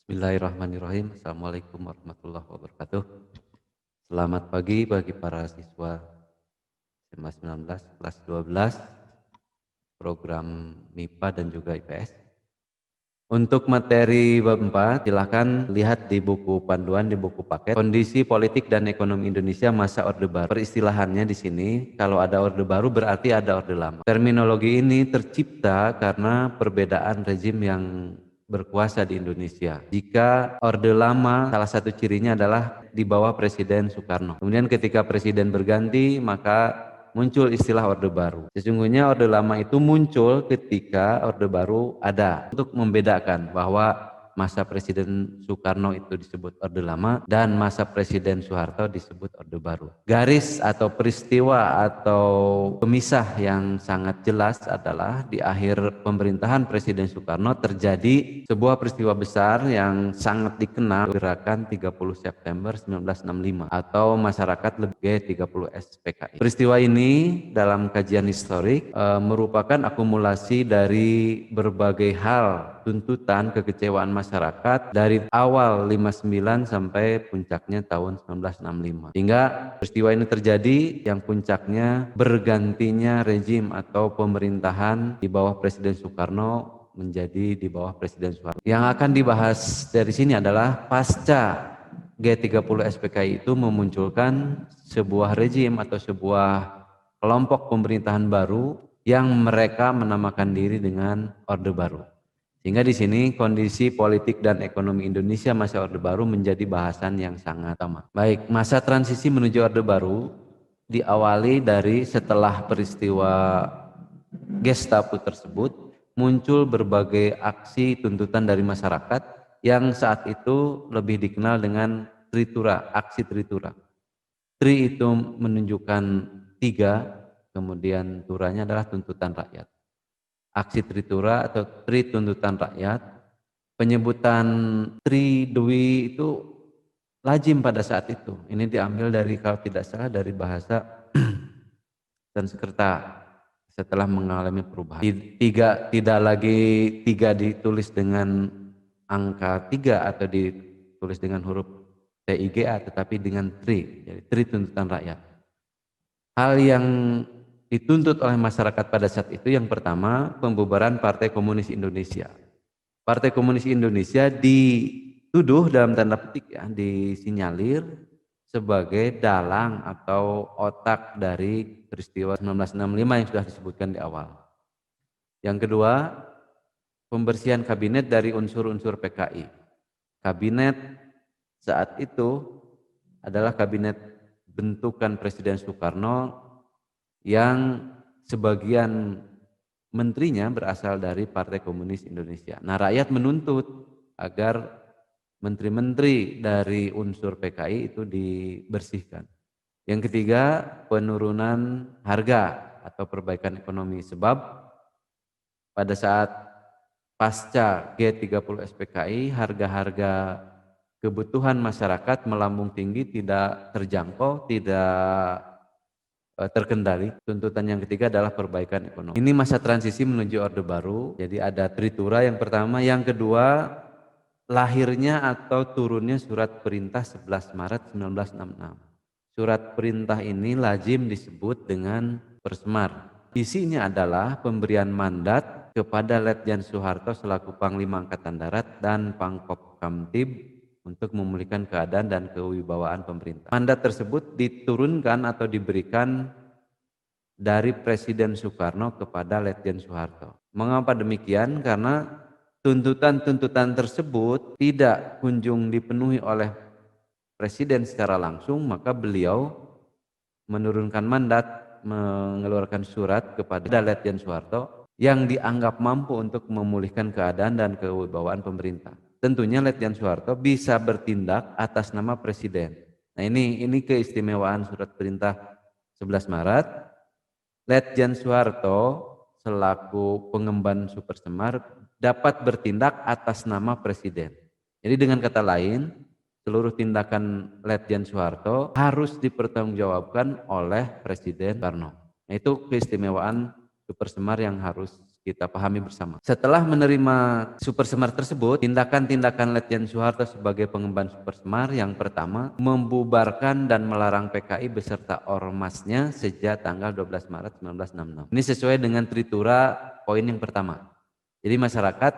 Bismillahirrahmanirrahim. Assalamualaikum warahmatullahi wabarakatuh. Selamat pagi bagi para siswa SMA 19 kelas 12 program MIPA dan juga IPS. Untuk materi bab 4 silakan lihat di buku panduan di buku paket Kondisi Politik dan Ekonomi Indonesia Masa Orde Baru. Peristilahannya di sini kalau ada Orde Baru berarti ada Orde Lama. Terminologi ini tercipta karena perbedaan rezim yang berkuasa di Indonesia. Jika Orde Lama salah satu cirinya adalah di bawah Presiden Soekarno. Kemudian ketika presiden berganti maka muncul istilah Orde Baru. Sesungguhnya Orde Lama itu muncul ketika Orde Baru ada untuk membedakan bahwa masa Presiden Soekarno itu disebut Orde Lama dan masa Presiden Soeharto disebut Orde Baru. Garis atau peristiwa atau pemisah yang sangat jelas adalah di akhir pemerintahan Presiden Soekarno terjadi sebuah peristiwa besar yang sangat dikenal gerakan 30 September 1965 atau masyarakat lebih G30 SPKI. Peristiwa ini dalam kajian historik merupakan akumulasi dari berbagai hal tuntutan kekecewaan masyarakat dari awal 59 sampai puncaknya tahun 1965. Hingga peristiwa ini terjadi yang puncaknya bergantinya rezim atau pemerintahan di bawah Presiden Soekarno menjadi di bawah Presiden Soeharto. Yang akan dibahas dari sini adalah pasca G30 SPKI itu memunculkan sebuah rezim atau sebuah kelompok pemerintahan baru yang mereka menamakan diri dengan Orde Baru. Sehingga di sini kondisi politik dan ekonomi Indonesia masa Orde Baru menjadi bahasan yang sangat utama. Baik, masa transisi menuju Orde Baru diawali dari setelah peristiwa Gestapo tersebut muncul berbagai aksi tuntutan dari masyarakat yang saat itu lebih dikenal dengan tritura, aksi tritura. Tri itu menunjukkan tiga, kemudian turanya adalah tuntutan rakyat. Aksi tritura atau tri tuntutan rakyat, penyebutan tri dwi itu lazim pada saat itu. Ini diambil dari kalau tidak salah dari bahasa Sanskerta setelah mengalami perubahan. Tidak lagi tiga ditulis dengan angka 3 atau ditulis dengan huruf TIGA tetapi dengan tri, jadi tri tuntutan rakyat. Hal yang dituntut oleh masyarakat pada saat itu yang pertama pembubaran Partai Komunis Indonesia. Partai Komunis Indonesia dituduh dalam tanda petik ya, disinyalir sebagai dalang atau otak dari peristiwa 1965 yang sudah disebutkan di awal. Yang kedua, pembersihan kabinet dari unsur-unsur PKI. Kabinet saat itu adalah kabinet bentukan Presiden Soekarno yang sebagian menterinya berasal dari Partai Komunis Indonesia. Nah, rakyat menuntut agar menteri-menteri dari unsur PKI itu dibersihkan. Yang ketiga, penurunan harga atau perbaikan ekonomi. Sebab pada saat pasca G30 SPKI, harga-harga kebutuhan masyarakat melambung tinggi, tidak terjangkau, tidak terkendali. Tuntutan yang ketiga adalah perbaikan ekonomi. Ini masa transisi menuju Orde Baru. Jadi ada tritura yang pertama, yang kedua lahirnya atau turunnya surat perintah 11 Maret 1966. Surat perintah ini lazim disebut dengan Persemar. Isinya adalah pemberian mandat kepada Letjen Soeharto selaku Panglima Angkatan Darat dan Pangkop Kamtib untuk memulihkan keadaan dan kewibawaan pemerintah. Mandat tersebut diturunkan atau diberikan dari Presiden Soekarno kepada Letjen Soeharto. Mengapa demikian? Karena tuntutan-tuntutan tersebut tidak kunjung dipenuhi oleh Presiden secara langsung, maka beliau menurunkan mandat, mengeluarkan surat kepada Letjen Soeharto yang dianggap mampu untuk memulihkan keadaan dan kewibawaan pemerintah. Tentunya Letjen Soeharto bisa bertindak atas nama Presiden. Nah, ini keistimewaan surat perintah 11 Maret. Letjen Soeharto selaku pengemban Super Semar dapat bertindak atas nama Presiden. Jadi dengan kata lain, seluruh tindakan Letjen Soeharto harus dipertanggungjawabkan oleh Presiden Soekarno. Nah, itu keistimewaan Super Semar yang harus kita pahami bersama. Setelah menerima Super Semar tersebut, tindakan-tindakan Letjen Soeharto sebagai pengemban Super Semar yang pertama, membubarkan dan melarang PKI beserta ormasnya sejak tanggal 12 Maret 1966. Ini sesuai dengan Tritura poin yang pertama. Jadi masyarakat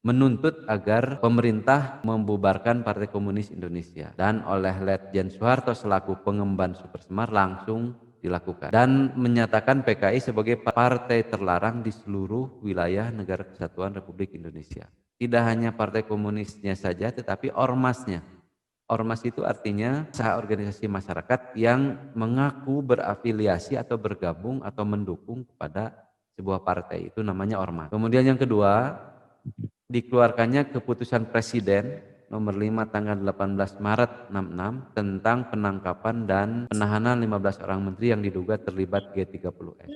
menuntut agar pemerintah membubarkan Partai Komunis Indonesia, dan oleh Letjen Soeharto selaku pengemban Super Semar langsung dilakukan, dan menyatakan PKI sebagai partai terlarang di seluruh wilayah Negara Kesatuan Republik Indonesia. Tidak hanya partai komunisnya saja, tetapi ormasnya. Ormas itu artinya usaha organisasi masyarakat yang mengaku berafiliasi atau bergabung atau mendukung kepada sebuah partai, itu namanya ormas. Kemudian yang kedua, dikeluarkannya keputusan Presiden nomor 5 tanggal 18 Maret 66 tentang penangkapan dan penahanan 15 orang menteri yang diduga terlibat G30S.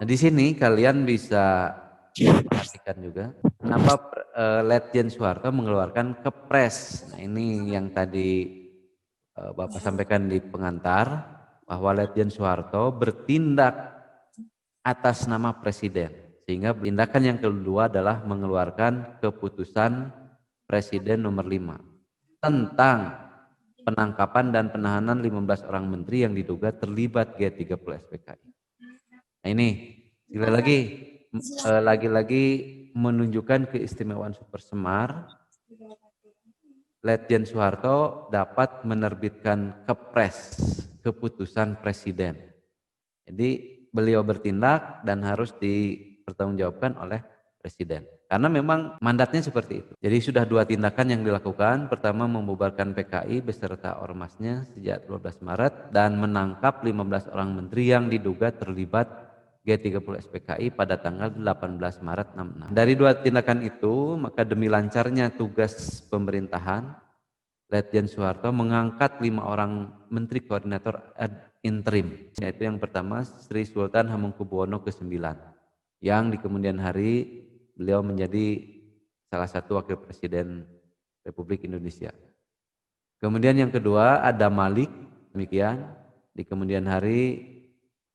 Nah, di sini kalian bisa perhatikan juga kenapa Letjen Soeharto mengeluarkan Kepres. Nah, ini yang tadi Bapak sampaikan di pengantar, bahwa Letjen Soeharto bertindak atas nama Presiden. Sehingga tindakan yang kedua adalah mengeluarkan keputusan Presiden nomor 5 tentang penangkapan dan penahanan 15 orang menteri yang diduga terlibat G30 SPKI. Nah, ini lagi-lagi menunjukkan keistimewaan Super Semar. Letjen Soeharto dapat menerbitkan Kepres, keputusan Presiden. Jadi beliau bertindak dan harus dipertanggungjawabkan oleh Presiden. Karena memang mandatnya seperti itu. Jadi sudah dua tindakan yang dilakukan. Pertama, membubarkan PKI beserta ormasnya sejak 12 Maret dan menangkap 15 orang menteri yang diduga terlibat G30 SPKI pada tanggal 18 Maret 66. Dari dua tindakan itu, maka demi lancarnya tugas pemerintahan, Letjen Soeharto mengangkat 5 orang menteri koordinator ad interim, yaitu yang pertama Sri Sultan Hamengkubuwono ke-9, yang di kemudian hari beliau menjadi salah satu wakil presiden Republik Indonesia. Kemudian yang kedua ada Malik, demikian di kemudian hari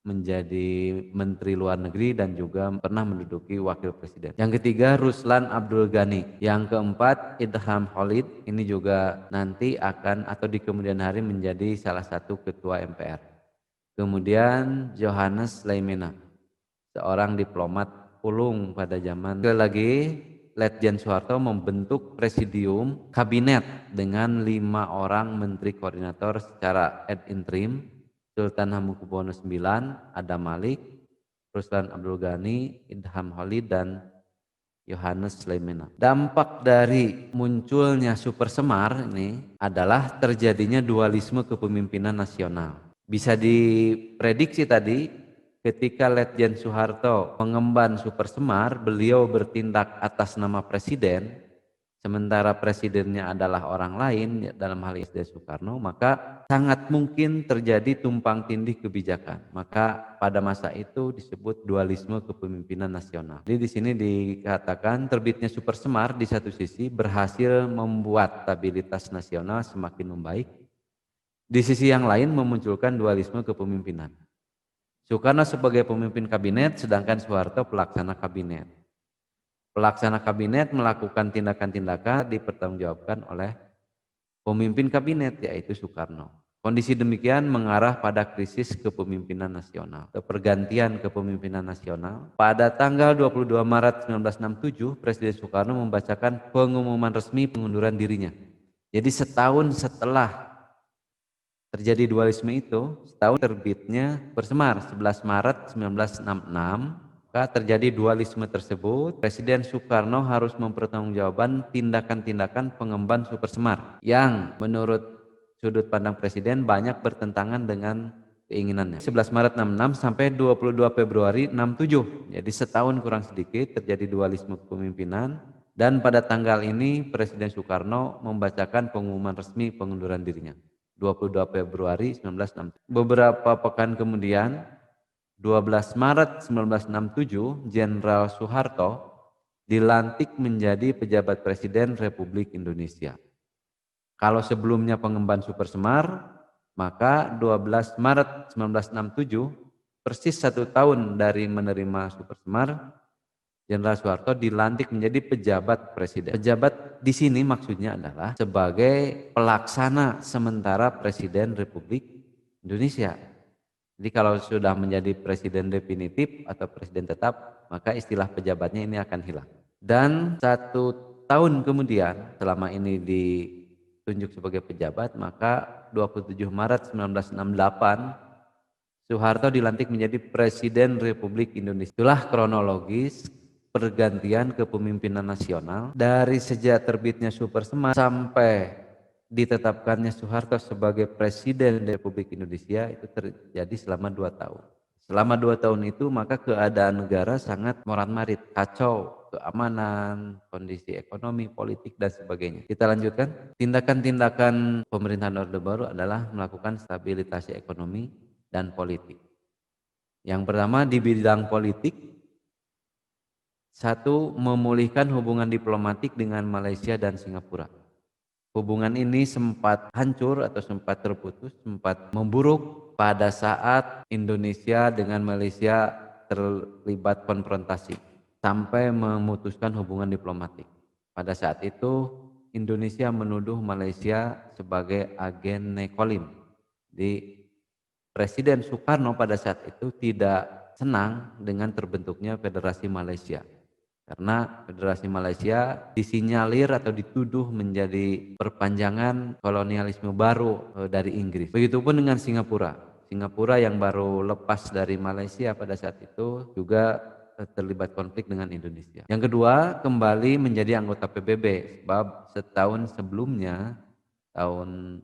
menjadi Menteri Luar Negeri dan juga pernah menduduki Wakil Presiden. Yang ketiga Ruslan Abdul Ghani. Yang keempat Idham Khalid, ini juga nanti akan atau di kemudian hari menjadi salah satu Ketua MPR. Kemudian Johannes Leimena, seorang diplomat ulung pada zaman. Sekali lagi Letjen Soeharto membentuk presidium kabinet dengan 5 orang menteri koordinator secara ad interim. Sultan Hamengkubuwono IX, Adam Malik, Ruslan Abdul Ghani, Idham Khalid, dan Johannes Leimena. Dampak dari munculnya Super Semar ini adalah terjadinya dualisme kepemimpinan nasional. Bisa diprediksi tadi ketika Letjen Soeharto mengemban Super Semar, beliau bertindak atas nama Presiden, sementara presidennya adalah orang lain, dalam hal SD Soekarno, maka sangat mungkin terjadi tumpang tindih kebijakan. Maka pada masa itu disebut dualisme kepemimpinan nasional. Jadi di sini dikatakan terbitnya Super Semar di satu sisi berhasil membuat stabilitas nasional semakin membaik, di sisi yang lain memunculkan dualisme kepemimpinan. Soekarno sebagai pemimpin kabinet, sedangkan Soeharto pelaksana kabinet. Pelaksana kabinet melakukan tindakan-tindakan dipertanggungjawabkan oleh pemimpin kabinet, yaitu Soekarno. Kondisi demikian mengarah pada krisis kepemimpinan nasional, pergantian kepemimpinan nasional. Pada tanggal 22 Maret 1967, Presiden Soekarno membacakan pengumuman resmi pengunduran dirinya. Jadi setahun setelah terjadi dualisme itu, setahun terbitnya Persemar 11 Maret 1966. Terjadi dualisme tersebut, Presiden Soekarno harus mempertanggungjawabkan tindakan-tindakan pengemban Super Semar yang menurut sudut pandang Presiden banyak bertentangan dengan keinginannya. 11 Maret 66 sampai 22 Februari 67. Jadi setahun kurang sedikit terjadi dualisme kepemimpinan, dan pada tanggal ini Presiden Soekarno membacakan pengumuman resmi pengunduran dirinya. 22 Februari 1967. Beberapa pekan kemudian, 12 Maret 1967, Jenderal Soeharto dilantik menjadi pejabat Presiden Republik Indonesia. Kalau sebelumnya pengemban Super Semar, maka 12 Maret 1967 persis 1 tahun dari menerima Super Semar, Jenderal Soeharto dilantik menjadi pejabat presiden. Pejabat di sini maksudnya adalah sebagai pelaksana sementara Presiden Republik Indonesia. Jadi kalau sudah menjadi presiden definitif atau presiden tetap, maka istilah pejabatnya ini akan hilang. Dan 1 tahun kemudian, selama ini ditunjuk sebagai pejabat, maka 27 Maret 1968 Soeharto dilantik menjadi Presiden Republik Indonesia. Itulah kronologis pergantian kepemimpinan nasional dari sejak terbitnya Super Semar sampai ditetapkannya Soeharto sebagai Presiden Republik Indonesia itu terjadi selama 2 tahun. Selama 2 tahun itu maka keadaan negara sangat morat-marit, kacau, keamanan, kondisi ekonomi, politik dan sebagainya. Kita lanjutkan. Tindakan-tindakan pemerintahan Orde Baru adalah melakukan stabilisasi ekonomi dan politik. Yang pertama di bidang politik, satu, memulihkan hubungan diplomatik dengan Malaysia dan Singapura. Hubungan ini sempat hancur atau sempat terputus, sempat memburuk pada saat Indonesia dengan Malaysia terlibat konfrontasi sampai memutuskan hubungan diplomatik. Pada saat itu Indonesia menuduh Malaysia sebagai agen nekolim. Di Presiden Soekarno pada saat itu tidak senang dengan terbentuknya Federasi Malaysia. Karena Federasi Malaysia disinyalir atau dituduh menjadi perpanjangan kolonialisme baru dari Inggris. Begitupun dengan Singapura. Singapura yang baru lepas dari Malaysia pada saat itu juga terlibat konflik dengan Indonesia. Yang kedua, kembali menjadi anggota PBB sebab setahun sebelumnya tahun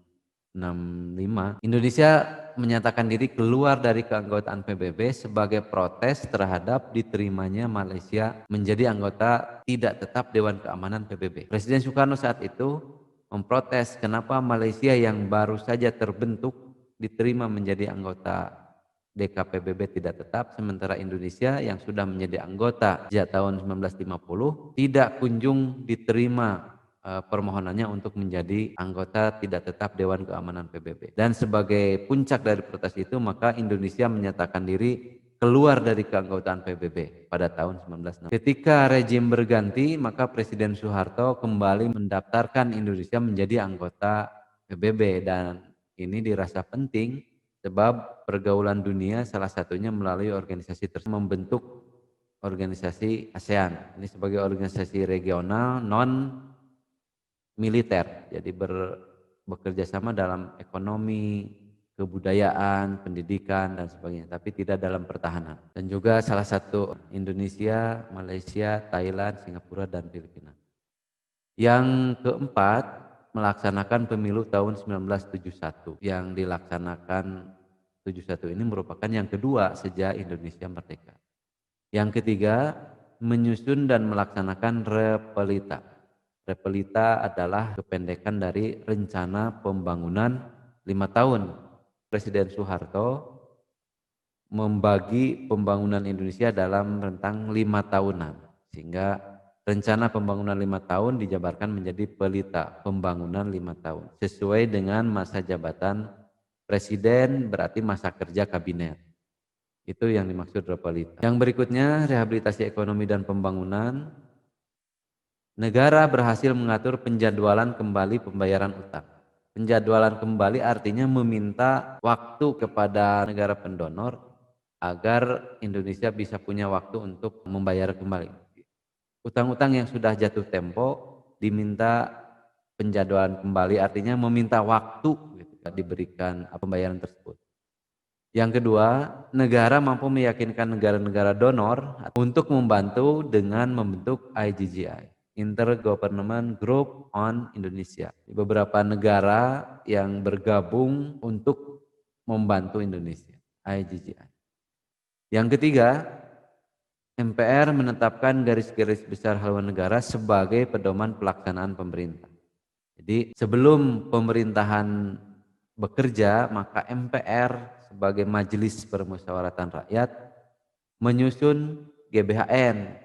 65 Indonesia menyatakan diri keluar dari keanggotaan PBB sebagai protes terhadap diterimanya Malaysia menjadi anggota tidak tetap Dewan Keamanan PBB. Presiden Soekarno saat itu memprotes kenapa Malaysia yang baru saja terbentuk diterima menjadi anggota DKPBB tidak tetap, sementara Indonesia yang sudah menjadi anggota sejak tahun 1950 tidak kunjung diterima permohonannya untuk menjadi anggota tidak tetap Dewan Keamanan PBB. Dan sebagai puncak dari protes itu maka Indonesia menyatakan diri keluar dari keanggotaan PBB pada tahun 1960. Ketika rejim berganti maka Presiden Soeharto kembali mendaftarkan Indonesia menjadi anggota PBB dan ini dirasa penting sebab pergaulan dunia salah satunya melalui organisasi tersebut membentuk organisasi ASEAN. Ini sebagai organisasi regional non militer, jadi bekerja sama dalam ekonomi, kebudayaan, pendidikan dan sebagainya, tapi tidak dalam pertahanan. Dan juga salah satu Indonesia, Malaysia, Thailand, Singapura dan Filipina. Yang keempat, melaksanakan pemilu tahun 1971 yang dilaksanakan 71 ini merupakan yang kedua sejak Indonesia merdeka. Yang ketiga, menyusun dan melaksanakan Repelita. Repelita adalah kependekan dari Rencana Pembangunan 5 tahun. Presiden Soeharto membagi pembangunan Indonesia dalam rentang 5 tahunan. Sehingga Rencana Pembangunan 5 tahun dijabarkan menjadi Pelita Pembangunan 5 tahun. Sesuai dengan masa jabatan Presiden berarti masa kerja kabinet. Itu yang dimaksud Repelita. Yang berikutnya rehabilitasi ekonomi dan pembangunan. Negara berhasil mengatur penjadwalan kembali pembayaran utang. Penjadwalan kembali artinya meminta waktu kepada negara pendonor agar Indonesia bisa punya waktu untuk membayar kembali. Utang-utang yang sudah jatuh tempo diminta penjadwalan kembali artinya meminta waktu gitu, diberikan pembayaran tersebut. Yang kedua, negara mampu meyakinkan negara-negara donor untuk membantu dengan membentuk IGGI, Intergovernment Group on Indonesia. Beberapa negara yang bergabung untuk membantu Indonesia, IGGI. Yang ketiga, MPR menetapkan garis-garis besar haluan negara sebagai pedoman pelaksanaan pemerintah. Jadi sebelum pemerintahan bekerja, maka MPR sebagai Majelis Permusyawaratan Rakyat menyusun GBHN,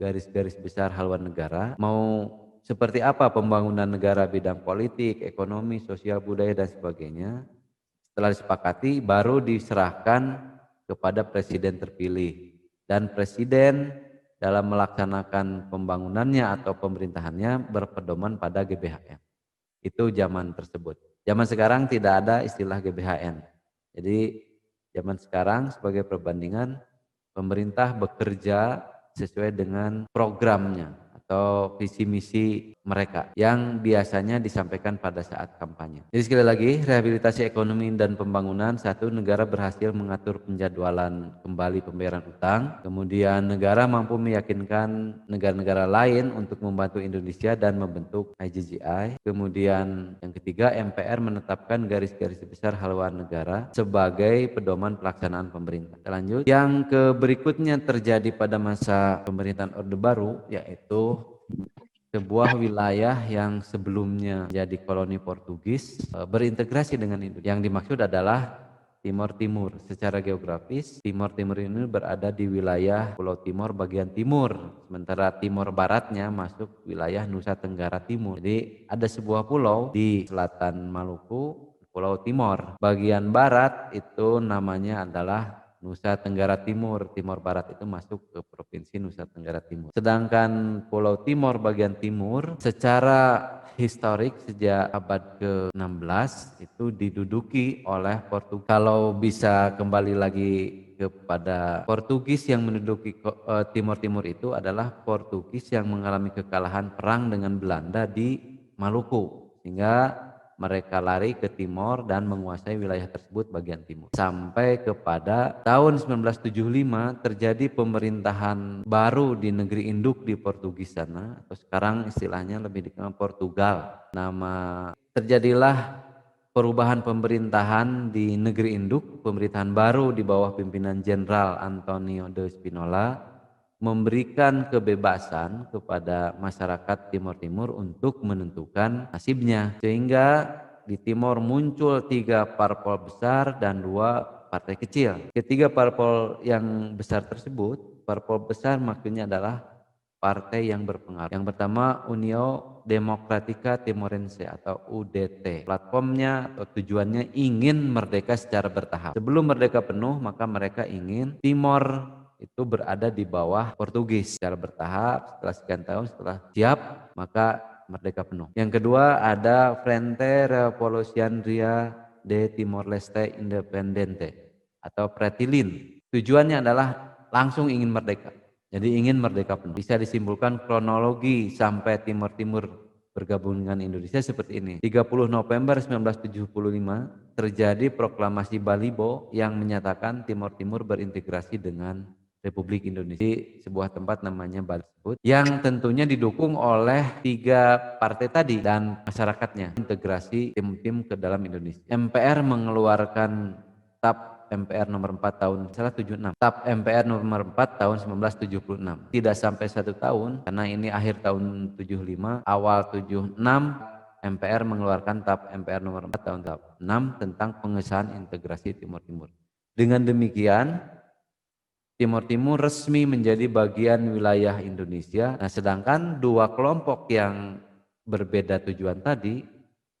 garis-garis besar haluan negara, mau seperti apa pembangunan negara bidang politik, ekonomi, sosial, budaya dan sebagainya. Setelah disepakati baru diserahkan kepada presiden terpilih, dan presiden dalam melaksanakan pembangunannya atau pemerintahannya berpedoman pada GBHN. Itu zaman tersebut. Zaman sekarang tidak ada istilah GBHN. Jadi zaman sekarang sebagai perbandingan, pemerintah bekerja sesuai dengan programnya atau visi misi mereka yang biasanya disampaikan pada saat kampanye. Jadi sekali lagi, rehabilitasi ekonomi dan pembangunan, satu, negara berhasil mengatur penjadwalan kembali pembayaran utang, kemudian negara mampu meyakinkan negara-negara lain untuk membantu Indonesia dan membentuk IGGI, kemudian yang ketiga, MPR menetapkan garis-garis besar haluan negara sebagai pedoman pelaksanaan pemerintah. Kita lanjut, yang berikutnya terjadi pada masa pemerintahan Orde Baru, yaitu sebuah wilayah yang sebelumnya jadi koloni Portugis berintegrasi dengan Indonesia. Yang dimaksud adalah Timor Timur. Secara geografis, Timor Timur ini berada di wilayah Pulau Timor bagian timur, sementara Timor Baratnya masuk wilayah Nusa Tenggara Timur. Jadi ada sebuah pulau di selatan Maluku, Pulau Timor. Bagian barat itu namanya adalah Nusa Tenggara Timur. Timor Barat itu masuk ke provinsi Nusa Tenggara Timur. Sedangkan Pulau Timor bagian timur secara historik sejak abad ke-16 itu diduduki oleh Portugis. Kalau bisa kembali lagi kepada Portugis yang menduduki Timor Timur itu adalah Portugis yang mengalami kekalahan perang dengan Belanda di Maluku, sehingga mereka lari ke timur dan menguasai wilayah tersebut bagian timur. Sampai kepada tahun 1975 terjadi pemerintahan baru di negeri induk di Portugis sana, atau sekarang istilahnya lebih dikenal Portugal. Terjadilah perubahan pemerintahan di negeri induk, pemerintahan baru di bawah pimpinan Jenderal Antonio de Spinola memberikan kebebasan kepada masyarakat Timor Timur untuk menentukan nasibnya, sehingga di Timor muncul 3 parpol besar dan 2 partai kecil. Ketiga parpol yang besar tersebut, parpol besar maksudnya adalah partai yang berpengaruh. Yang pertama, Unio Democratica Timorense atau UDT. Platformnya atau tujuannya ingin merdeka secara bertahap. Sebelum merdeka penuh, maka mereka ingin Timor itu berada di bawah Portugis secara bertahap. Setelah sekian tahun, setelah siap, maka merdeka penuh. Yang kedua ada Frente Revolucionaria de Timor-Leste Independente atau Pretilin. Tujuannya adalah langsung ingin merdeka. Jadi ingin merdeka penuh. Bisa disimpulkan kronologi sampai Timor Timur bergabung dengan Indonesia seperti ini. 30 November 1975 terjadi proklamasi Balibo yang menyatakan Timor Timur berintegrasi dengan Republik Indonesia di sebuah tempat namanya Bali yang tentunya didukung oleh 3 partai tadi dan masyarakatnya, integrasi tim-tim ke dalam Indonesia. MPR mengeluarkan TAP MPR nomor 4 tahun 76, TAP MPR nomor 4 tahun 1976. Tidak sampai 1 tahun karena ini akhir tahun 75, awal 76 MPR mengeluarkan TAP MPR nomor 4 tahun 6 tentang pengesahan integrasi Timur Timur. Dengan demikian Timor Timur resmi menjadi bagian wilayah Indonesia. Nah, sedangkan 2 kelompok yang berbeda tujuan tadi,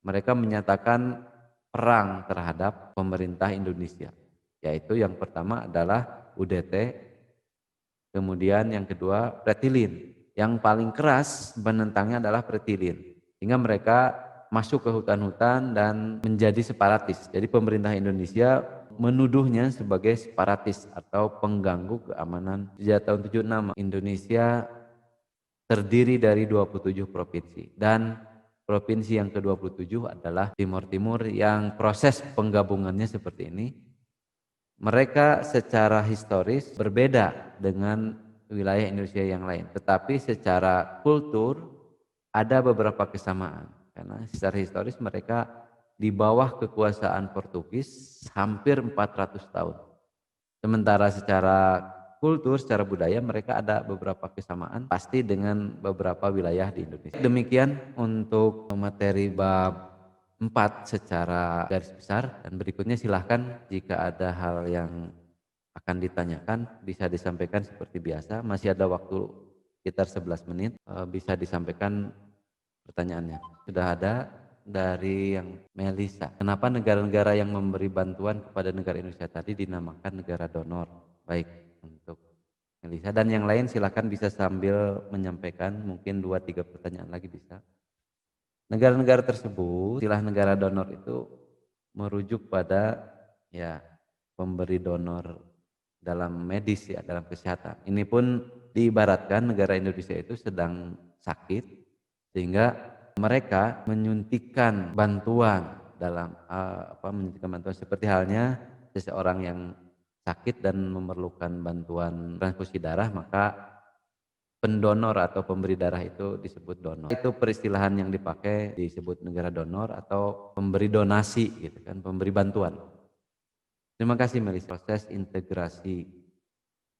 mereka menyatakan perang terhadap pemerintah Indonesia. Yaitu yang pertama adalah UDT, kemudian yang kedua Pretilin. Yang paling keras penentangnya adalah Pretilin. Sehingga mereka masuk ke hutan-hutan dan menjadi separatis. Jadi pemerintah Indonesia menuduhnya sebagai separatis atau pengganggu keamanan. Sejak tahun 76 Indonesia terdiri dari 27 provinsi dan provinsi yang ke-27 adalah Timor Timur yang proses penggabungannya seperti ini. Mereka secara historis berbeda dengan wilayah Indonesia yang lain, tetapi secara kultur ada beberapa kesamaan karena secara historis mereka di bawah kekuasaan Portugis hampir 400 tahun. Sementara secara kultur, secara budaya mereka ada beberapa kesamaan pasti dengan beberapa wilayah di Indonesia. Demikian untuk materi bab 4 secara garis besar, dan berikutnya silahkan jika ada hal yang akan ditanyakan bisa disampaikan seperti biasa. Masih ada waktu sekitar 11 menit, bisa disampaikan pertanyaannya. Sudah ada dari yang Melisa. Kenapa negara-negara yang memberi bantuan kepada negara Indonesia tadi dinamakan negara donor? Baik, untuk Melisa dan yang lain silakan bisa sambil menyampaikan, mungkin 2-3 pertanyaan lagi bisa. Negara-negara tersebut, istilah negara donor itu merujuk pada ya pemberi donor dalam medis ya, dalam kesehatan. Ini pun diibaratkan negara Indonesia itu sedang sakit sehingga mereka menyuntikkan bantuan dalam menyuntikkan bantuan seperti halnya seseorang yang sakit dan memerlukan bantuan transfusi darah, maka pendonor atau pemberi darah itu disebut donor. Itu peristilahan yang dipakai disebut negara donor atau pemberi donasi gitu kan, pemberi bantuan. Terima kasih Melis. Proses integrasi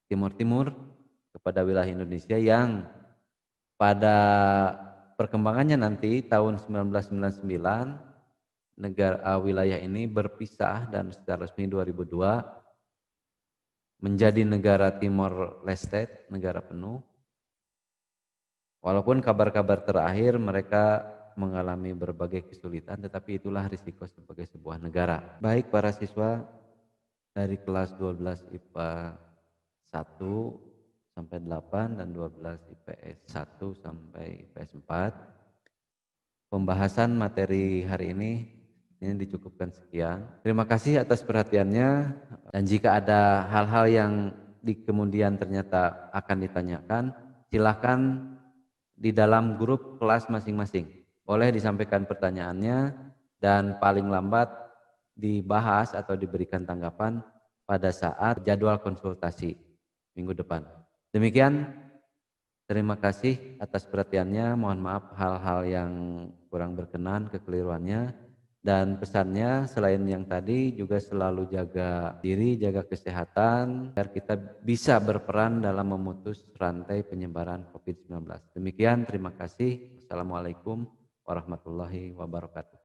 Timur Timur kepada wilayah Indonesia yang pada perkembangannya nanti tahun 1999 wilayah ini berpisah dan secara resmi 2002 menjadi negara Timor Leste, negara penuh. Walaupun kabar-kabar terakhir mereka mengalami berbagai kesulitan, tetapi itulah risiko sebagai sebuah negara. Baik para siswa dari kelas 12 IPA 1 sampai 8 dan 12 IPS 1 sampai IPS 4. Pembahasan materi hari ini dicukupkan sekian. Terima kasih atas perhatiannya, dan jika ada hal-hal yang di kemudian ternyata akan ditanyakan, silakan di dalam grup kelas masing-masing. Boleh disampaikan pertanyaannya dan paling lambat dibahas atau diberikan tanggapan pada saat jadwal konsultasi minggu depan. Demikian, terima kasih atas perhatiannya. Mohon maaf hal-hal yang kurang berkenan, kekeliruannya. Dan pesannya selain yang tadi juga selalu jaga diri, jaga kesehatan agar kita bisa berperan dalam memutus rantai penyebaran COVID-19. Demikian, terima kasih. Wassalamualaikum warahmatullahi wabarakatuh.